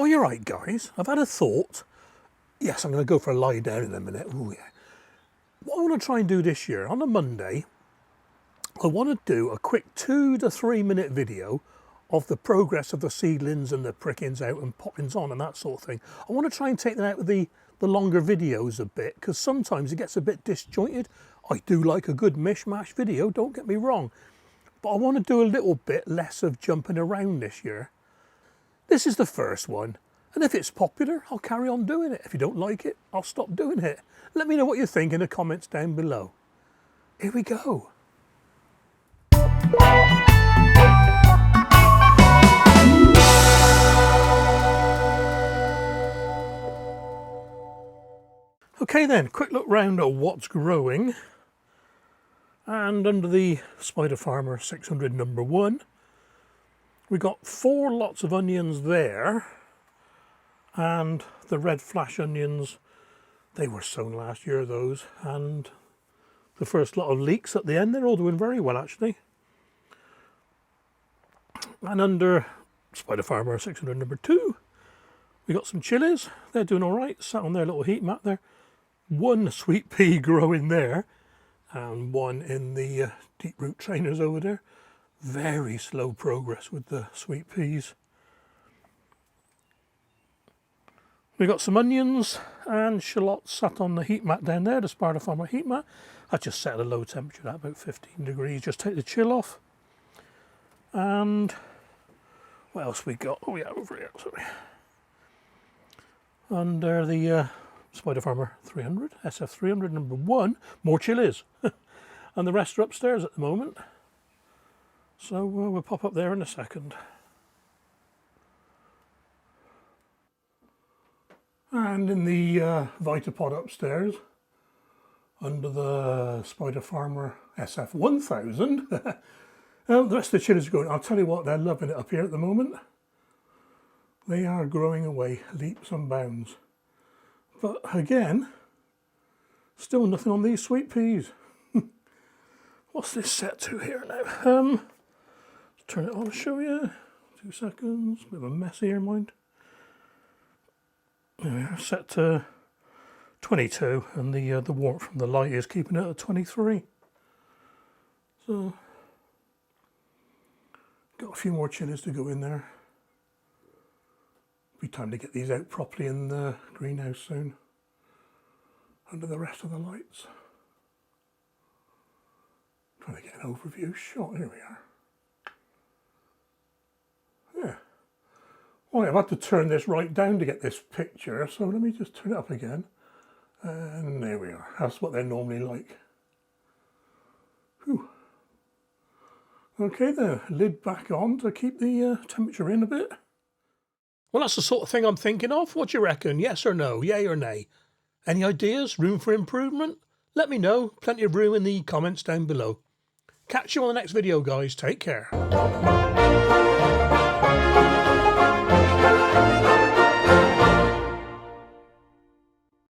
Oh, you're right, guys. I've had a thought. Yes, I'm going to go for a lie down in a minute. Oh, yeah. What I want to try and do this year, on a Monday, I want to do a quick 2 to 3 minute video of the progress of the seedlings and the prickings out and poppings on and that sort of thing. I want to try and take that out of the longer videos a bit, because sometimes it gets a bit disjointed. I do like a good mishmash video, don't get me wrong, but I want to do a little bit less of jumping around this year. This is the first one, and if it's popular, I'll carry on doing it. If you don't like it, I'll stop doing it. Let me know what you think in the comments down below. Here we go. Okay then, quick look round at what's growing. And under the Spider Farmer 600 number 1, we got 4 lots of onions there, and the red flash onions, they were sown last year, those, and the first lot of leeks at the end, they're all doing very well actually. And under Spider Farmer 600 number 2, we got some chilies. They're doing all right, sat on their little heat mat there. 1 sweet pea growing there, and 1 in the deep root trainers over there. Very slow progress with the sweet peas. We got some onions and shallots sat on the heat mat down there, the Spider Farmer heat mat. I just set at a low temperature at about 15 degrees, just take the chill off. And what else we got? Oh yeah, over here, sorry. Under the Spider Farmer 300, SF300 number 1, more chilies. And the rest are upstairs at the moment. So we'll pop up there in a second. And in the Vitapod upstairs, under the Spider Farmer SF1000, the rest of the chilies are going. I'll tell you what, they're loving it up here at the moment. They are growing away, leaps and bounds. But again, still nothing on these sweet peas. What's this set to here now? Let's turn it on and show you. 2 seconds. Bit of a mess here, mind. There we are, set to 22, and the warmth from the light is keeping it at 23. So, got a few more chilies to go in there. Be time to get these out properly in the greenhouse soon, under the rest of the lights. Trying to get an overview shot. Here we are. Yeah. Well, I've had to turn this right down to get this picture, so let me just turn it up again. And there we are. That's what they're normally like. Whew. Okay then, lid back on to keep the temperature in a bit. Well, that's the sort of thing I'm thinking of. What do you reckon? Yes or no? Yay or nay? Any ideas? Room for improvement? Let me know. Plenty of room in the comments down below. Catch you on the next video, guys. Take care.